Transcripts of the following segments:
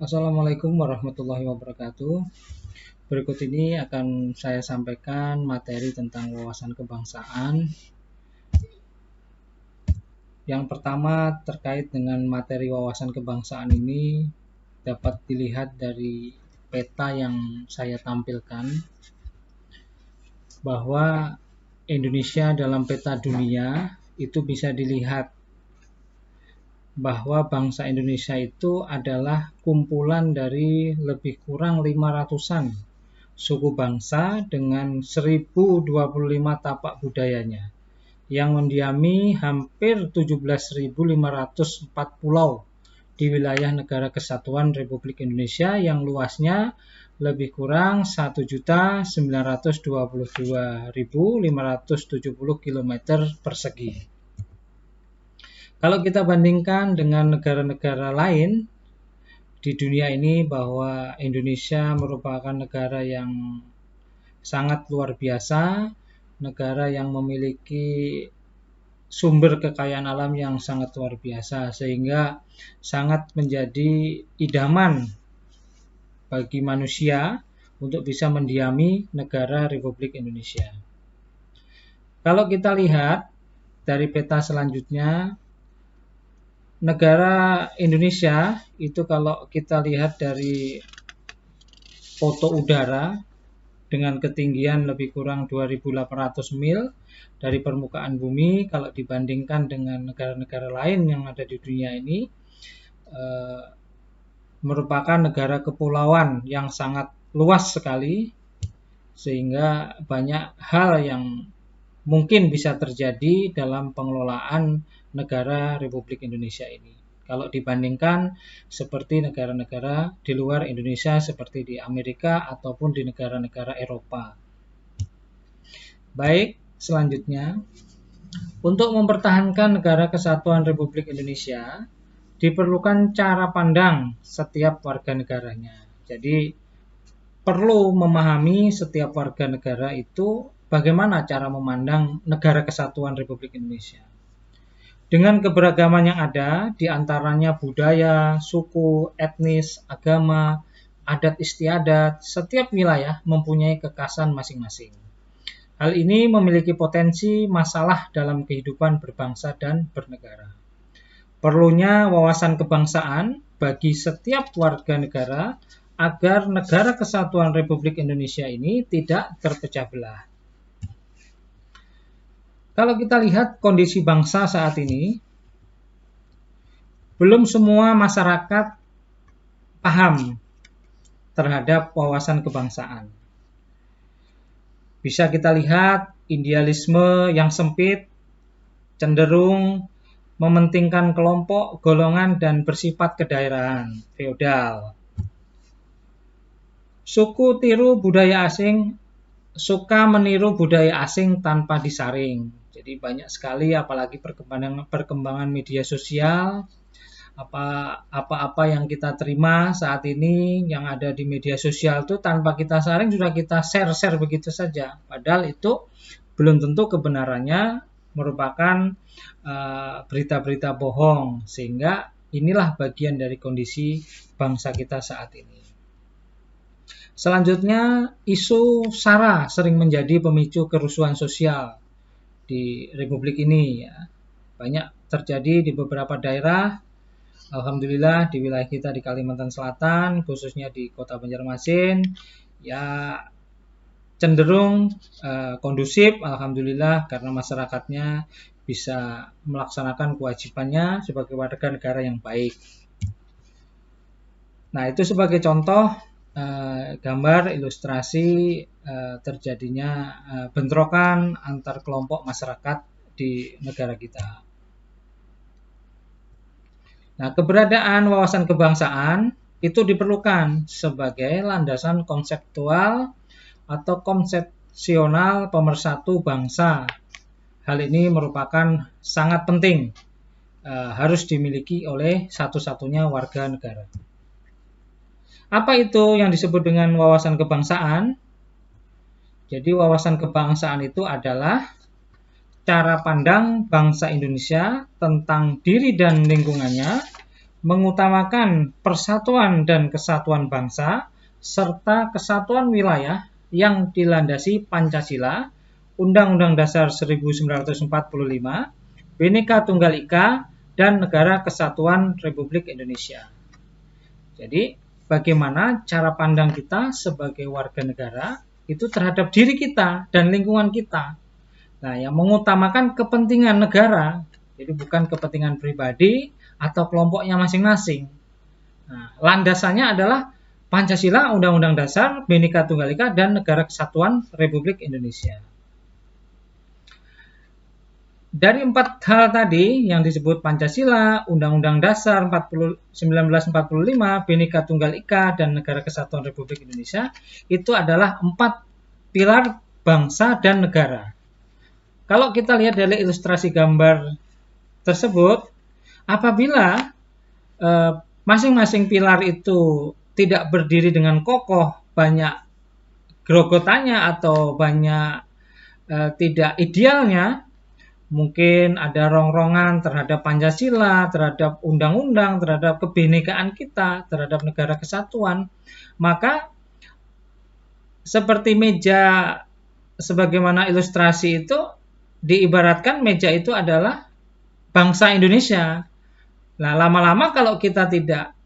Assalamualaikum warahmatullahi wabarakatuh. Berikut ini akan saya sampaikan materi tentang wawasan kebangsaan. Yang pertama terkait dengan materi wawasan kebangsaan ini dapat dilihat dari peta yang saya tampilkan, bahwa Indonesia dalam peta dunia itu bisa dilihat bahwa bangsa Indonesia itu adalah kumpulan dari lebih kurang 500-an suku bangsa dengan 1025 tapak budayanya yang mendiami hampir 17.504 pulau di wilayah Negara Kesatuan Republik Indonesia yang luasnya lebih kurang 1.922.570 km persegi. Kalau kita bandingkan dengan negara-negara lain di dunia ini, bahwa Indonesia merupakan negara yang sangat luar biasa, negara yang memiliki sumber kekayaan alam yang sangat luar biasa, sehingga sangat menjadi idaman bagi manusia untuk bisa mendiami negara Republik Indonesia. Kalau kita lihat dari peta selanjutnya, negara Indonesia itu kalau kita lihat dari foto udara dengan ketinggian lebih kurang 2.800 mil dari permukaan bumi, kalau dibandingkan dengan negara-negara lain yang ada di dunia ini, merupakan negara kepulauan yang sangat luas sekali, sehingga banyak hal yang mungkin bisa terjadi dalam pengelolaan negara Republik Indonesia ini. Kalau dibandingkan seperti negara-negara di luar Indonesia seperti di Amerika ataupun di negara-negara Eropa. Baik, selanjutnya, untuk mempertahankan Negara Kesatuan Republik Indonesia diperlukan cara pandang setiap warga negaranya. Jadi perlu memahami setiap warga negara itu bagaimana cara memandang Negara Kesatuan Republik Indonesia. Dengan keberagaman yang ada, diantaranya budaya, suku, etnis, agama, adat istiadat, setiap wilayah mempunyai kekhasan masing-masing. Hal ini memiliki potensi masalah dalam kehidupan berbangsa dan bernegara. Perlunya wawasan kebangsaan bagi setiap warga negara agar Negara Kesatuan Republik Indonesia ini tidak terpecah belah. Kalau kita lihat kondisi bangsa saat ini, belum semua masyarakat paham terhadap wawasan kebangsaan. Bisa kita lihat idealisme yang sempit, cenderung mementingkan kelompok, golongan, dan bersifat kedaerahan, feodal. Suku tiru budaya asing, suka meniru budaya asing tanpa disaring. Jadi banyak sekali, apalagi perkembangan media sosial, apa-apa yang kita terima saat ini yang ada di media sosial itu tanpa kita saring sudah kita share begitu saja. Padahal itu belum tentu kebenarannya, merupakan berita-berita bohong, sehingga inilah bagian dari kondisi bangsa kita saat ini. Selanjutnya, isu SARA sering menjadi pemicu kerusuhan sosial di Republik ini. Banyak terjadi di beberapa daerah. Alhamdulillah di wilayah kita di Kalimantan Selatan, khususnya di Kota Banjarmasin, ya cenderung kondusif, alhamdulillah, karena masyarakatnya bisa melaksanakan kewajibannya sebagai warga negara yang baik. Nah, itu sebagai contoh gambar ilustrasi terjadinya bentrokan antar kelompok masyarakat di negara kita. Nah, keberadaan wawasan kebangsaan itu diperlukan sebagai landasan konseptual atau konsepsional pemersatu bangsa. Hal ini merupakan sangat penting, harus dimiliki oleh satu-satunya warga negara. Apa itu yang disebut dengan wawasan kebangsaan? Jadi wawasan kebangsaan itu adalah cara pandang bangsa Indonesia tentang diri dan lingkungannya mengutamakan persatuan dan kesatuan bangsa, serta kesatuan wilayah yang dilandasi Pancasila, Undang-Undang Dasar 1945, Bhinneka Tunggal Ika, dan Negara Kesatuan Republik Indonesia. Jadi, bagaimana cara pandang kita sebagai warga negara itu terhadap diri kita dan lingkungan kita. Nah, yang mengutamakan kepentingan negara, jadi bukan kepentingan pribadi atau kelompoknya masing-masing. Nah, landasannya adalah Pancasila, Undang-Undang Dasar, Bhinneka Tunggal Ika, dan Negara Kesatuan Republik Indonesia. Dari 4 hal tadi yang disebut Pancasila, Undang-Undang Dasar 1945, Bhinneka Tunggal Ika, dan Negara Kesatuan Republik Indonesia, itu adalah 4 pilar bangsa dan negara. Kalau kita lihat dari ilustrasi gambar tersebut, apabila masing-masing pilar itu tidak berdiri dengan kokoh, banyak grogotannya atau banyak tidak idealnya, mungkin ada rongrongan terhadap Pancasila, terhadap undang-undang, terhadap kebinekaan kita, terhadap negara kesatuan, maka seperti meja sebagaimana ilustrasi itu, diibaratkan meja itu adalah bangsa Indonesia. Nah, lama-lama kalau kita tidak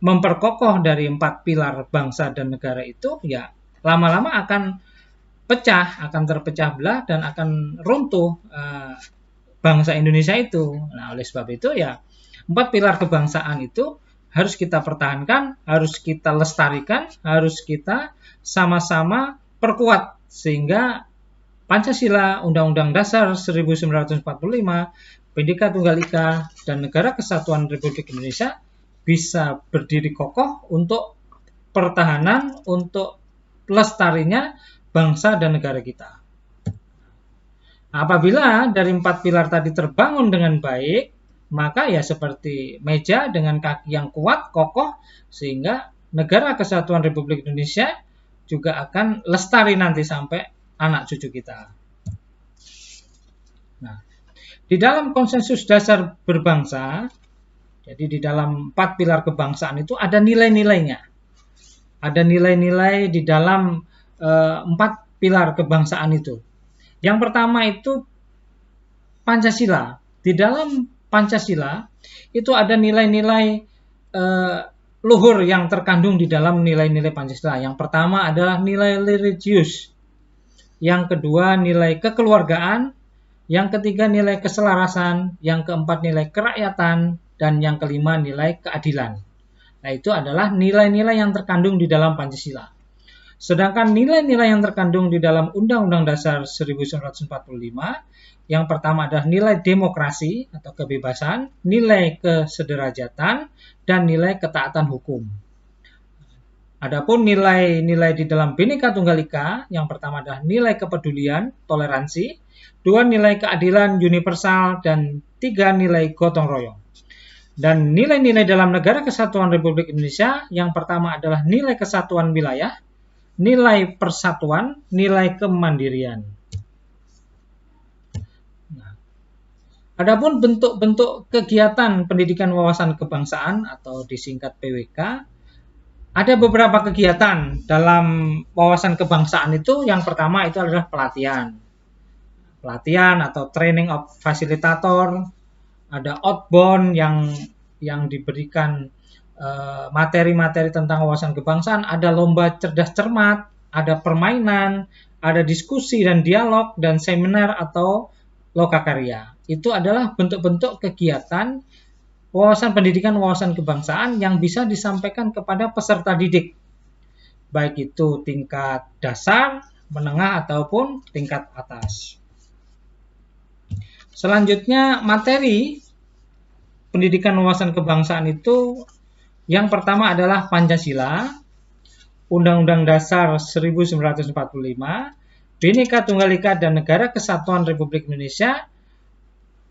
memperkokoh dari 4 pilar bangsa dan negara itu, ya lama-lama akan pecah, akan terpecah belah dan akan runtuh bangsa Indonesia itu. Nah, oleh sebab itu ya 4 pilar kebangsaan itu harus kita pertahankan, harus kita lestarikan, harus kita sama-sama perkuat sehingga Pancasila, Undang-Undang Dasar 1945, Bhinneka Tunggal Ika, dan Negara Kesatuan Republik Indonesia bisa berdiri kokoh untuk pertahanan, untuk lestarinya bangsa dan negara kita. Apabila dari 4 pilar tadi terbangun dengan baik, maka ya seperti meja dengan kaki yang kuat, kokoh, sehingga Negara Kesatuan Republik Indonesia juga akan lestari nanti sampai anak cucu kita. Nah, di dalam konsensus dasar berbangsa, jadi di dalam 4 pilar kebangsaan itu ada nilai-nilainya. Ada nilai-nilai di dalam 4 pilar kebangsaan itu. Yang pertama itu Pancasila. Di dalam Pancasila itu ada nilai-nilai luhur yang terkandung di dalam nilai-nilai Pancasila. Yang pertama adalah nilai religius. Yang kedua nilai kekeluargaan. Yang ketiga nilai keselarasan. Yang keempat nilai kerakyatan. Dan yang kelima nilai keadilan. Nah, itu adalah nilai-nilai yang terkandung di dalam Pancasila. Sedangkan nilai-nilai yang terkandung di dalam Undang-Undang Dasar 1945, yang pertama adalah nilai demokrasi atau kebebasan, nilai kesederajatan, dan nilai ketaatan hukum. Adapun nilai-nilai di dalam Bhinneka Tunggal Ika, yang pertama adalah nilai kepedulian, toleransi, 2 nilai keadilan universal, dan 3 nilai gotong royong. Dan nilai-nilai dalam Negara Kesatuan Republik Indonesia, yang pertama adalah nilai kesatuan wilayah, nilai persatuan, nilai kemandirian. Nah, adapun bentuk-bentuk kegiatan pendidikan wawasan kebangsaan atau disingkat PWK, ada beberapa kegiatan dalam wawasan kebangsaan itu. Yang pertama itu adalah pelatihan. Pelatihan atau training of facilitator, ada outbound yang diberikan materi-materi tentang wawasan kebangsaan, ada lomba cerdas cermat, ada permainan, ada diskusi dan dialog, dan seminar atau lokakarya. Itu adalah bentuk-bentuk kegiatan wawasan pendidikan wawasan kebangsaan yang bisa disampaikan kepada peserta didik, baik itu tingkat dasar, menengah, ataupun tingkat atas. Selanjutnya, materi pendidikan wawasan kebangsaan itu yang pertama adalah Pancasila, Undang-Undang Dasar 1945, Bhinneka Tunggal Ika, dan Negara Kesatuan Republik Indonesia.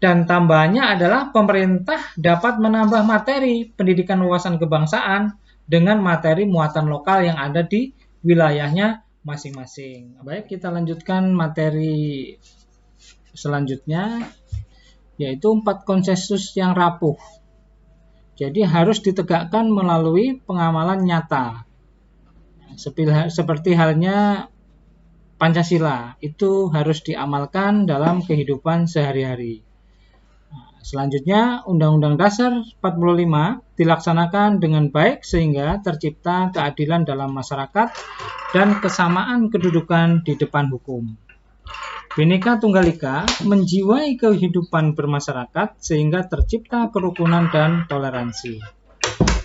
Dan tambahannya adalah pemerintah dapat menambah materi pendidikan wawasan kebangsaan dengan materi muatan lokal yang ada di wilayahnya masing-masing. Baik, kita lanjutkan materi selanjutnya, yaitu 4 konsensus yang rapuh. Jadi harus ditegakkan melalui pengamalan nyata. Seperti halnya Pancasila, itu harus diamalkan dalam kehidupan sehari-hari. Selanjutnya, Undang-Undang Dasar 45 dilaksanakan dengan baik sehingga tercipta keadilan dalam masyarakat dan kesamaan kedudukan di depan hukum. Bhinneka Tunggal Ika menjiwai kehidupan bermasyarakat sehingga tercipta kerukunan dan toleransi.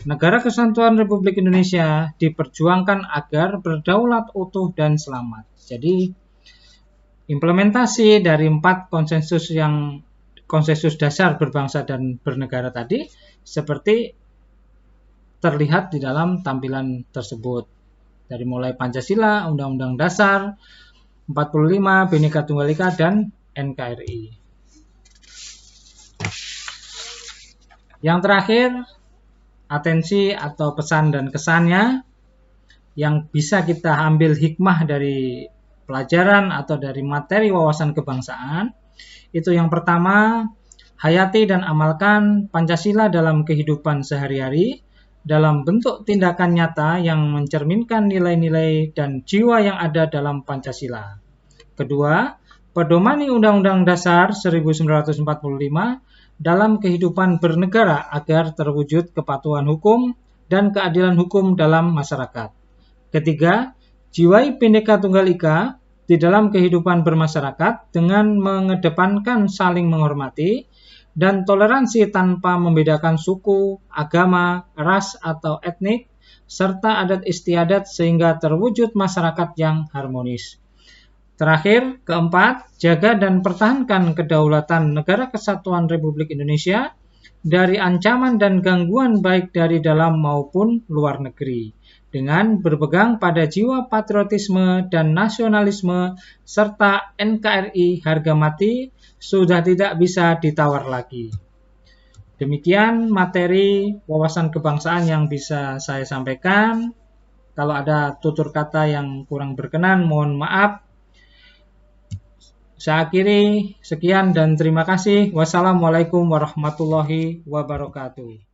Negara Kesatuan Republik Indonesia diperjuangkan agar berdaulat, utuh, dan selamat. Jadi, implementasi dari 4 konsensus dasar berbangsa dan bernegara tadi seperti terlihat di dalam tampilan tersebut. Dari mulai Pancasila, Undang-Undang Dasar 45, Bhinneka Tunggal Ika, dan NKRI. Yang terakhir, atensi atau pesan dan kesannya yang bisa kita ambil hikmah dari pelajaran atau dari materi wawasan kebangsaan. Itu yang pertama, hayati dan amalkan Pancasila dalam kehidupan sehari-hari dalam bentuk tindakan nyata yang mencerminkan nilai-nilai dan jiwa yang ada dalam Pancasila. Kedua, pedomani Undang-Undang Dasar 1945 dalam kehidupan bernegara agar terwujud kepatuhan hukum dan keadilan hukum dalam masyarakat. Ketiga, jiwai Bhinneka Tunggal Ika di dalam kehidupan bermasyarakat dengan mengedepankan saling menghormati dan toleransi tanpa membedakan suku, agama, ras, atau etnik, serta adat istiadat sehingga terwujud masyarakat yang harmonis. Terakhir, keempat, jaga dan pertahankan kedaulatan Negara Kesatuan Republik Indonesia dari ancaman dan gangguan baik dari dalam maupun luar negeri, dengan berpegang pada jiwa patriotisme dan nasionalisme serta NKRI harga mati sudah tidak bisa ditawar lagi. Demikian materi wawasan kebangsaan yang bisa saya sampaikan. Kalau ada tutur kata yang kurang berkenan, mohon maaf. Saya akhiri, sekian dan terima kasih. Wassalamualaikum warahmatullahi wabarakatuh.